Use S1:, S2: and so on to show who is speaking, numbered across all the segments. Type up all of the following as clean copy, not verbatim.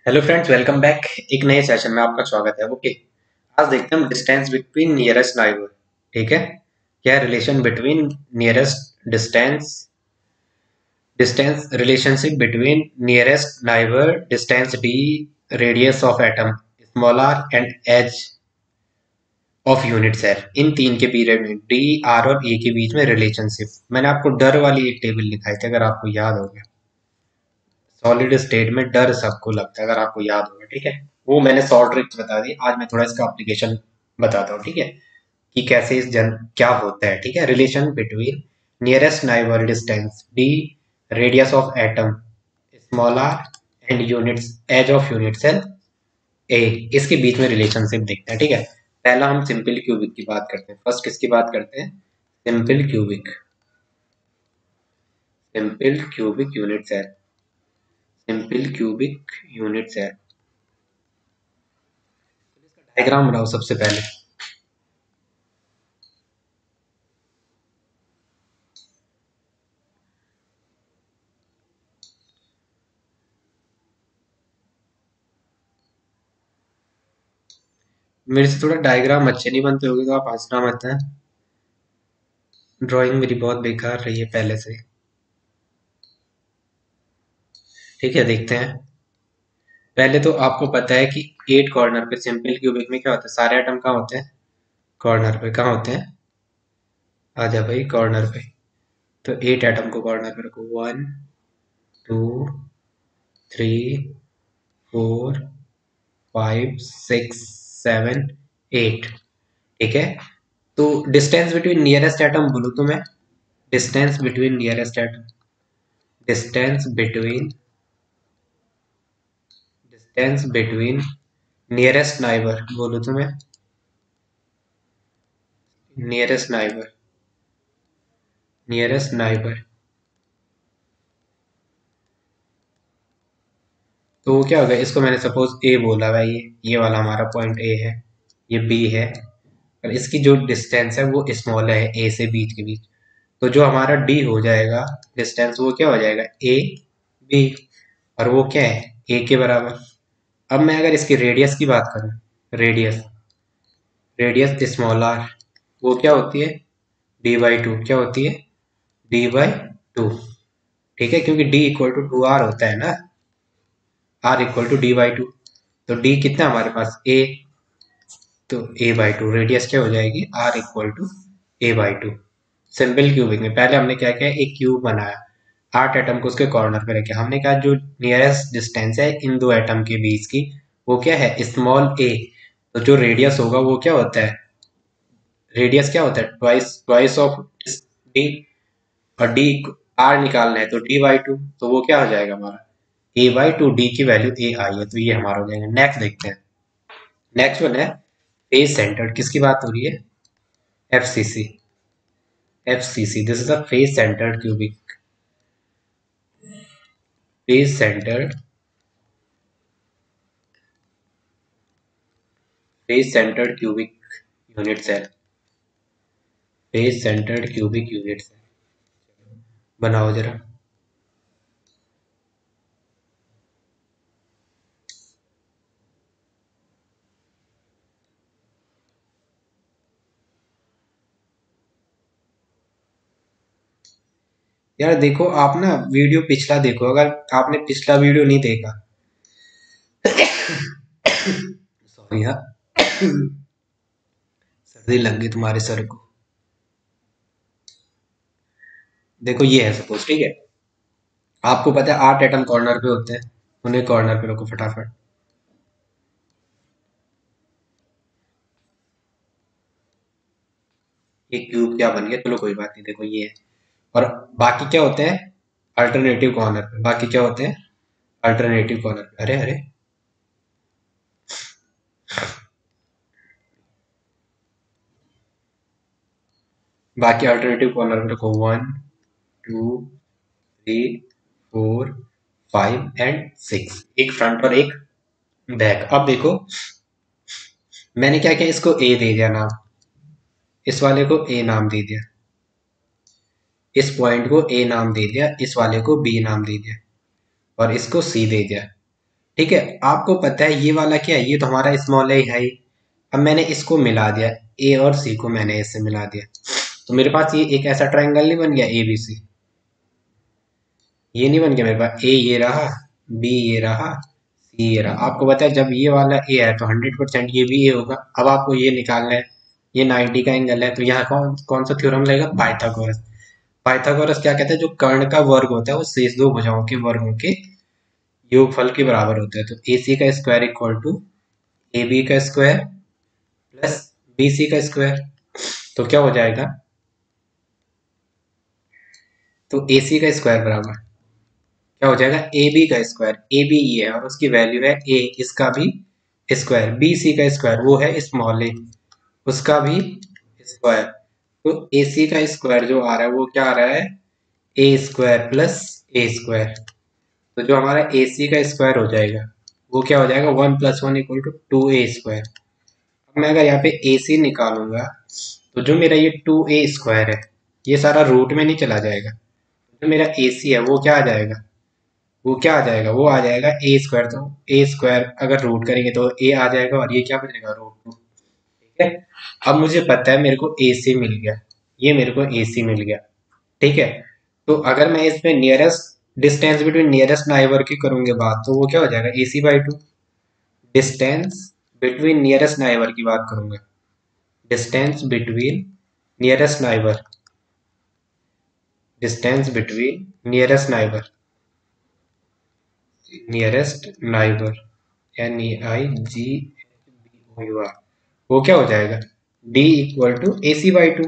S1: Hello friends, welcome back. एक नए session में आपका स्वागत है। ओके, आज देखते हैं हम डिस्टेंस बिटवीन नियरेस्ट नाइबर। ठीक है, क्या relation between nearest distance distance relationship between nearest neighbour, distance D, radius of atom small R and edge of unit cell, इन तीन के पीरियड में डी, आर और ए के बीच में रिलेशनशिप। मैंने आपको डर वाली एक टेबल लिखाई थी, अगर आपको याद हो गया। सॉलिड स्टेट में डर सबको लगता है, अगर आपको याद होगा। ठीक है, वो मैंने शॉर्ट ट्रिक्स बता दी। आज मैं थोड़ा इसका एप्लीकेशन बताता हूँ। ठीक है, कि कैसे इस जन क्या होता है। ठीक है, relation between nearest neighbour distance D, radius of atom small R and units edge of unit cell A, इसके बीच में रिलेशनशिप देखते हैं। ठीक है, पहला हम सिंपल क्यूबिक की बात करते हैं। फर्स्ट किसकी बात करते हैं? Simple cubic. Simple cubic unit cell. Simple cubic unit cell. Diagram बनाओ सबसे पहले। मेरे से थोड़ा डायग्राम अच्छे नहीं बनते होगे तो आप हंसना मत है। ड्राइंग मेरी बहुत बेकार रही है पहले से। ठीक है, देखते हैं। पहले तो आपको पता है कि 8 कॉर्नर पे सिंपल क्यूबिक में क्या होता है? सारे एटम कहाँ होते हैं? कॉर्नर पे। कहाँ होते हैं? आ जा भाई कॉर्नर पे। तो 8 एटम को कॉर्नर पे रखो। 1 2 3 4 5 6 7 8। ठीक है, तो डिस्टेंस बिटवीन नियरेस्ट एटम बोलूँ तो मैं, distance between nearest atom, distance between distance between nearest neighbour बोलूँ तो मैं, नियरेस्ट नाइबर, नियरेस्ट नाइबर। तो वो क्या होगा? इसको मैंने सपोज ए बोला भाई, ये वाला हमारा पॉइंट ए है, ये बी है, और इसकी जो डिस्टेंस है वो स्मॉल है ए से बीच के बीच। तो जो हमारा डी हो जाएगा डिस्टेंस, वो क्या हो जाएगा? A B. और वो क्या है? ए के बराबर। अब मैं अगर इसकी रेडियस की बात करूं, रेडियस, रेडियस स्मॉल आर, वो क्या होती है? D by two. क्या होती है? D by two. ठीक है, क्योंकि d equal to two r होता है ना, r equal to d by two. तो डी कितना हमारे पास? ए। तो ए बाई टू, रेडियस क्या हो जाएगी? R equal to a by two. Simple cubic में पहले हमने क्या किया? एक क्यूब बनाया, 8 एटम को उसके कॉर्नर पे रखे। हमने कहा जो नियरेस्ट डिस्टेंस है इन दो एटम के बीच की, वो क्या है? स्मॉल ए। तो जो रेडियस होगा वो क्या होता है? रेडियस क्या होता है? Twice twice of D. और डी, आर निकालना है तो डी बाई टू। तो वो क्या हो जाएगा हमारा? A by two. डी की वैल्यू ए आई है, तो ये हमारा हो जाएगा। नेक्स्ट देखते हैं। नेक्स्ट वन है फेस सेंटर्ड। किसकी बात हो रही है? FCC. FCC, this is a face centred cubic. Face centred, face centred cubic unit cell. Face centred cubic unit cell बनाओ जरा। यार देखो, आप ना वीडियो पिछला देखो, अगर आपने पिछला वीडियो नहीं देखा। सॉरी यार, सर्दी लग गई तुम्हारे सर को। देखो ये है सपोज, ठीक है, आपको पता है 8 एटम कॉर्नर पे होते हैं, उन्हें कॉर्नर पे रखो फटाफट। ये क्यूब क्या बन गया? चलो कोई बात नहीं, देखो ये है। और बाकी क्या होते हैं? अल्टरनेटिव कॉर्नर पे। बाकी क्या होते हैं? अल्टरनेटिव कॉर्नर पे। अरे अरे, बाकी अल्टरनेटिव कॉर्नर पे रखो। 1 2 3 4 5 एंड 6, एक फ्रंट और एक बैक। अब देखो, मैंने क्या किया? इसको ए दे दिया नाम, इस वाले को ए नाम दे दिया, इस पॉइंट को ए नाम दे दिया, इस वाले को बी नाम दे दिया, और इसको सी दे दिया। ठीक है। आपको पता है ये वाला क्या है, ये तो हमारा स्मॉल ए है ही। अब मैंने इसको मिला दिया, ए और सी को मैंने इससे मिला दिया, तो मेरे पास ये एक ऐसा ट्रायंगल नहीं बन गया ए बी सी। ये नहीं बन गया मेरे पास, ए ये रहा, बी ये रहा, सी ये रहा। आपको पता है जब ये वाला ए है तो 100% ये भी ए होगा। अब आपको ये निकालना है, ये 90 का एंगल है, तो यहाँ कौन कौन सा थ्योरम लगेगा, पाइथागोरस। पाइथागोरस क्या कहता है, जो कर्ण का वर्ग होता है वो शेष दो भुजाओं के वर्गों के योगफल के बराबर होता है। तो ए सी का square equal to A B का स्क्वायर प्लस बी सी का स्क्वायर। तो क्या हो जाएगा, तो ए सी का स्क्वायर बराबर क्या हो जाएगा, ए बी का स्क्वायर। ए बी ये है और उसकी वैल्यू है ए, इसका भी स्क्वायर। बी सी का स्क्वायर वो है स्मॉल ए, उसका भी स्क्वायर। तो ए सी का स्क्वायर जो आ रहा है वो क्या आ रहा है, ए स्क्वायर प्लस ए स्क्वायर। तो जो हमारा ए सी का स्क्वायर हो जाएगा वो क्या हो जाएगा, 1 + 1 = 2a स्क्वायर। अब मैं अगर यहाँ पे ए सी निकालूंगा तो जो मेरा ये 2a स्क्वायर है ये सारा रूट में नहीं चला जाएगा। जो मेरा ए सी है वो क्या आ जाएगा, वो क्या आ जाएगा, वो आ जाएगा ए स्क्वायर। तो ए स्क्वायर अगर रूट करेंगे तो ए आ जाएगा और ये क्या बचेगा, रूट 2। ठीक है। अब मुझे पता है मेरे को ए सी मिल गया, ये मेरे को ए सी मिल गया। ठीक है। तो अगर मैं इसमें nearest distance between nearest neighbour की करूंगे बात, तो वो क्या हो जाएगा, A C by two. Distance between nearest neighbour की बात करूंगा, distance between nearest neighbour, distance between nearest neighbour, nearest neighbour NEIGBOUR, वो क्या हो जाएगा, D equal to A C by two.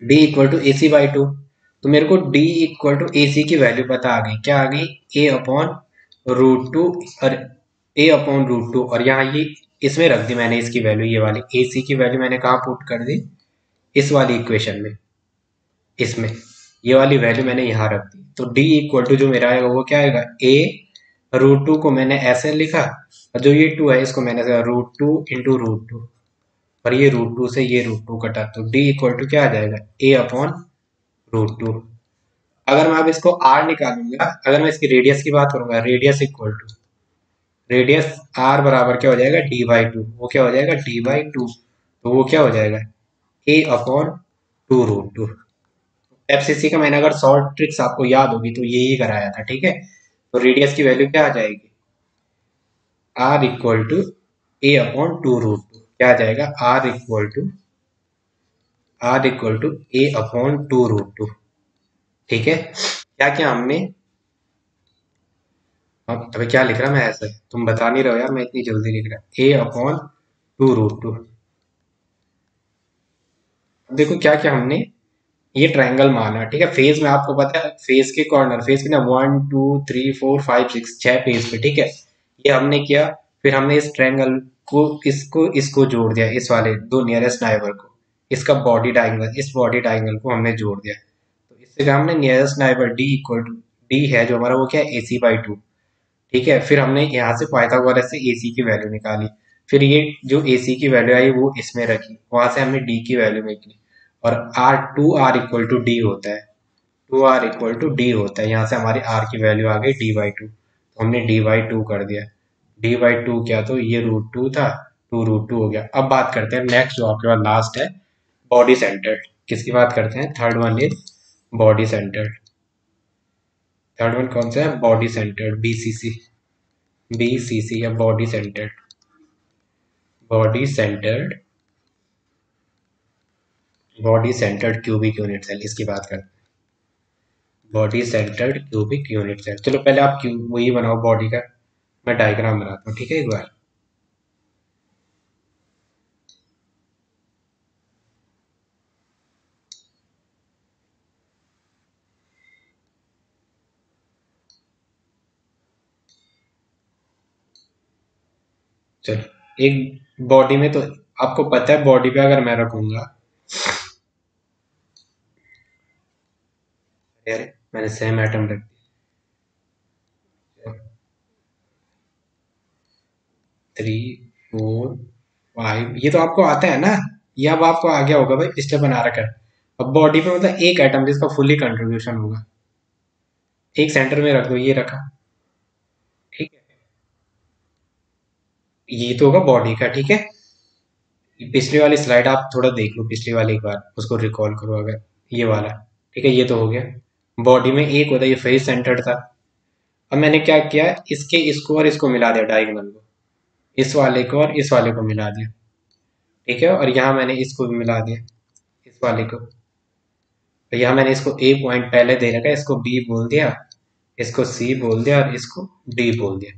S1: D equal to A C by two. तो मेरे को D equal to A C की वैल्यू पता आ गई, क्या आ गई, ए अपॉन रूट टू। और ए अपॉन रूट टू, और यहाँ ये इसमें रख दी मैंने इसकी वैल्यू, ये वाली ए सी की वैल्यू मैंने कहाँ पुट कर दी, इस वाली इक्वेशन में, इसमें ये वाली वैल्यू मैंने यहाँ रख दी। तो डी इक्वल टू जो मेरा आएगा वो क्या आएगा, ए रूट टू को मैंने ऐसे लिखा, और जो ये टू है इसको मैंने root two into root two, और ये रूट टू से ये रूट टू कटा, तो डी इक्वल टू क्या आ जाएगा, ए अपॉन रूट टू। अगर मैं अब इसको आर निकालूंगा, अगर मैं इसकी रेडियस की बात करूंगा, radius equal to radius r बराबर क्या हो जाएगा, डी बाई टू। वो क्या हो जाएगा, डी बाई टू। तो वो क्या हो जाएगा, A upon two root two. FCC का मैंने अगर शॉर्ट ट्रिक्स आपको याद होगी तो यही कराया था। ठीक है। तो रेडियस की वैल्यू क्या आ जाएगी, r equal to a upon two root two. क्या आ जाएगा, r equal to a upon two root two. ठीक है। क्या क्या हमने, अब अबे क्या लिख रहा मैं ऐसे, तुम बता नहीं रहे हो यार, मैं इतनी जल्दी लिख रहा, ए अपॉन टू रूट टू। देखो क्या क्या हमने ये ट्रायंगल माना। ठीक है। फेज में आपको पता है, फेज के कॉर्नर, फेज के ना 1 2 3 4 5 6 छह फेज पे। ठीक है। ये हमने किया, फिर हमने इस ट्रायंगल को इसको इसको जोड़ दिया, इस वाले दो नियरेस्ट नाइबर को, इसका बॉडी डायंगल, इस बॉडी डायंगल को हमने जोड़ दिया। तो इससे क्या हमने nearest neighbour d equal to, d है जो हमारा वो क्या है, ए सी बाई टू। ठीक है। फिर हमने यहाँ से पाइथागोरस से ए सी की वैल्यू निकाली, फिर ये जो ए सी की वैल्यू आई वो इसमें रखी, वहां से हमने डी की वैल्यू निकली। और r two r equal to d होता है, two r equal to d होता है, यहाँ से हमारी आर की वैल्यू आ गई डी बाई टू। तो हमने डी बाई टू कर दिया। डी बाई टू क्या, तो ये रूट टू था, टू रूट टू हो गया। अब बात करते हैं नेक्स्ट जो आपके पास लास्ट है, बॉडी सेंटर्ड। किसकी बात करते हैं, third one is body centred. Third one कौन सा है, बॉडी सेंटर्ड, बीसीसी। बीसीसी या body centred, body centred, body centred cubic unit cell, इसकी बात करते हैं। Body centred cubic unit cell. चलो पहले आप क्यूब वही बनाओ बॉडी का, मैं डायग्राम बनाता हूँ। ठीक है। एक बार चलो, एक बॉडी में तो आपको पता है, बॉडी पे अगर मैं रखूंगा, यार मैंने सेम एटम रख दिया, 3 4 5, ये तो आपको आता है ना, ये अब आपको आ गया होगा भाई, पिछले बना रखा है। अब बॉडी पे मतलब एक एटम जिसका फुली कंट्रीब्यूशन होगा, एक सेंटर में रख दो, ये रखा। ये तो होगा बॉडी का, ठीक है। पिछली वाली स्लाइड आप थोड़ा देख लो, पिछली वाली एक बार उसको रिकॉल करो अगर, ये वाला, ठीक है। ये तो हो गया, बॉडी में एक होता है, ये फेस सेंटर्ड था। अब मैंने क्या किया, इसके इसको और इसको मिला दिया, डायगोनल को, इस वाले को और इस वाले को मिला दिया, ठीक है। और यहाँ मैंने इसको भी मिला दिया, इस वाले को। तो यहाँ मैंने इसको ए पॉइंट पहले दे रखा है, इसको बी बोल दिया, इसको सी बोल दिया और इसको डी बोल दिया,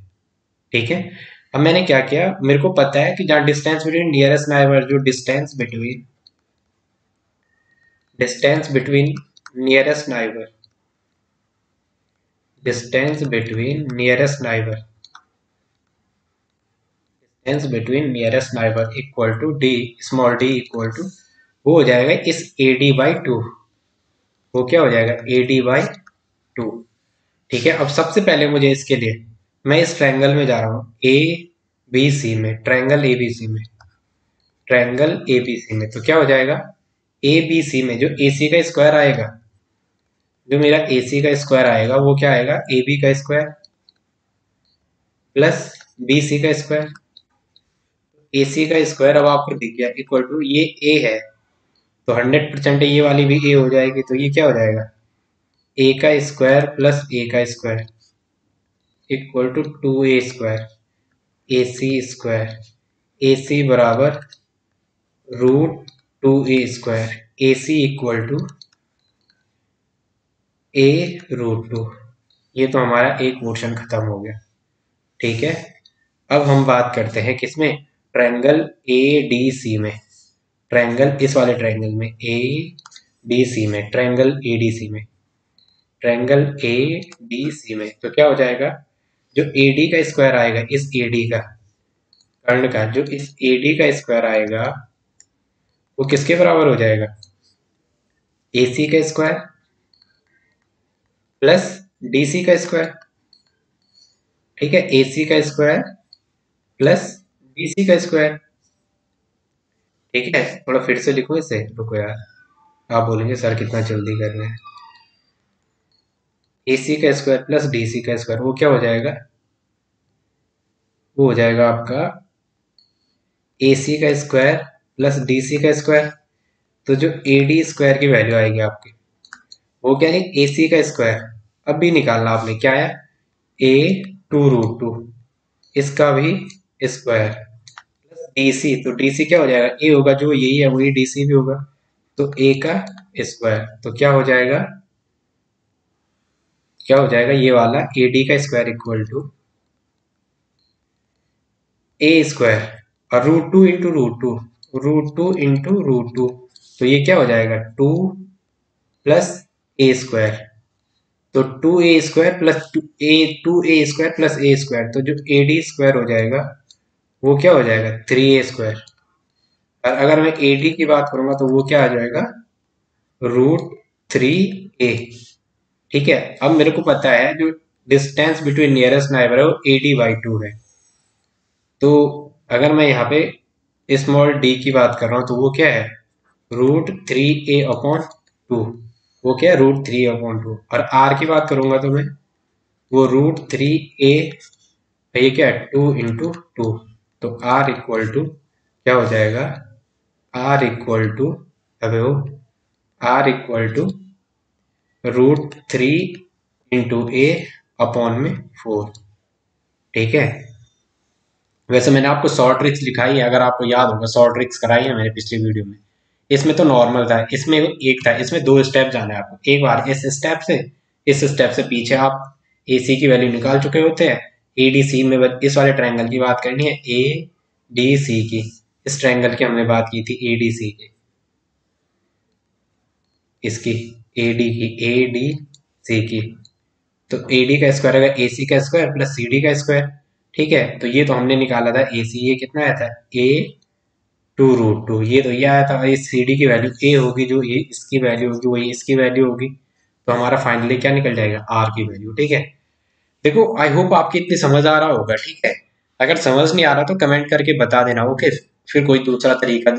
S1: ठीक है। अब मैंने क्या किया, मेरे को पता है कि जहाँ डिस्टेंस बिटवीन नियरेस्ट नाइबर, जो distance between nearest neighbour distance between nearest neighbour distance between nearest neighbour equal to d, small d equal to, वो हो जाएगा इस ए डी बाई टू। वो क्या हो जाएगा, ए डी बाई टू, ठीक है। अब सबसे पहले मुझे इसके लिए, मैं इस ट्रायंगल में जा रहा हूँ, ए बी सी में, ट्रायंगल ए बी सी में, ट्रायंगल ए बी सी में। तो क्या हो जाएगा, ए बी सी में जो ए सी का स्क्वायर आएगा, जो मेरा ए सी का स्क्वायर आएगा वो क्या आएगा, ए बी का स्क्वायर प्लस बी सी का स्क्वायर। ए सी का स्क्वायर अब आपको दिख गया, इक्वल टू, ये ए है तो 100% ये वाली भी ए हो जाएगी, तो ये क्या हो जाएगा, ए का स्क्वायर प्लस ए का square equal to 2a square, A C square, A C बराबर √2a square, A C equal to a√2। ये तो हमारा एक पोर्शन खत्म हो गया, ठीक है। अब हम बात करते हैं किसमें, ट्रायंगल ए डी सी में, ट्रायंगल इस वाले ट्रायंगल में, ए डी सी में, ट्रायंगल ए डी सी में, ट्रायंगल ए डी सी में। तो क्या हो जाएगा, जो ए डी का स्क्वायर आएगा, इस ए डी का, कर्ण का जो इस ए डी का स्क्वायर आएगा, वो किसके बराबर हो जाएगा, ए सी का स्क्वायर प्लस डी सी का स्क्वायर, ठीक है। ए सी का स्क्वायर प्लस बी सी का स्क्वायर, ठीक है। थोड़ा फिर से लिखो इसे, रुको यार, आप बोलेंगे सर कितना जल्दी कर रहे हैं। ए सी का स्क्वायर प्लस डी सी का स्क्वायर, वो क्या हो जाएगा, वो हो जाएगा आपका ए सी का स्क्वायर प्लस डी सी का स्क्वायर। तो जो ए डी स्क्वायर की वैल्यू आएगी आपकी, वो क्या है, ए सी का स्क्वायर, अब भी निकालना आपने, क्या है, a2√2, इसका भी स्क्वायर प्लस डी सी, तो डी सी क्या हो जाएगा, ए होगा जो यही है वही डी सी भी होगा, तो ए का स्क्वायर, तो क्या हो जाएगा ये वाला ए डी का square equal to a square और √2 × √2 तो ये क्या हो जाएगा, 2 प्लस ए स्क्वायर, तो 2a² प्लस 2a² प्लस ए स्क्वायर, तो जो ए डी स्क्वायर हो जाएगा वो क्या हो जाएगा, 3a²। और अगर मैं ए डी की बात करूंगा तो वो क्या आ जाएगा, √3a, ठीक है। अब मेरे को पता है जो डिस्टेंस बिटवीन नियरेस्ट नाइबर है वो ए डी बाई टू है। तो अगर मैं यहाँ पे स्मॉल डी की बात कर रहा हूँ तो वो क्या है, √3a/2, वो क्या है, √3/2। और आर की बात करूंगा तो मैं, वो √3a, ये क्या है, 2 × 2, तो आर इक्वल टू क्या हो जाएगा, आर इक्वल टू, अबे वो आर इक्वल टू √3 × a/4, ठीक है। वैसे मैंने आपको शॉर्ट ट्रिक्स लिखाई है, अगर आपको याद होगा, शॉर्ट ट्रिक्स कराई है मैंने पिछली वीडियो में। इसमें तो नॉर्मल था, इसमें एक था, इसमें 2 स्टेप जाना है आपको। एक बार इस स्टेप से पीछे आप ए सी की वैल्यू निकाल चुके होते हैं, ए डी सी में इस वाले ट्रायंगल की बात करनी है, ए डी सी की, इस ट्रायंगल की हमने बात की थी, ए डी सी की, इसकी ए डी सी की। तो ए डी का स्क्वायर अगर ए सी का स्क्वायर प्लस सी डी का स्क्वायर, ठीक है। तो ये तो हमने निकाला था ए सी, ये कितना आया था, a2√2, ये तो ये आया था। इस सी डी की वैल्यू ए होगी, जो ये इसकी वैल्यू होगी वही इसकी वैल्यू होगी, तो हमारा फाइनली क्या निकल जाएगा, आर की वैल्यू, ठीक है। देखो आई होप आपकी इतनी समझ आ रहा होगा, ठीक है। अगर समझ नहीं आ रहा तो कमेंट करके बता देना, ओके। फिर कोई दूसरा तरीका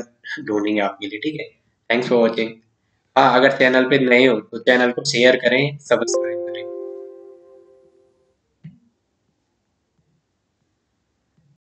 S1: ढूंढेंगे आपके लिए, ठीक है। Thanks for watching. हाँ, अगर चैनल पे नए हो तो चैनल को शेयर करें, सब्सक्राइब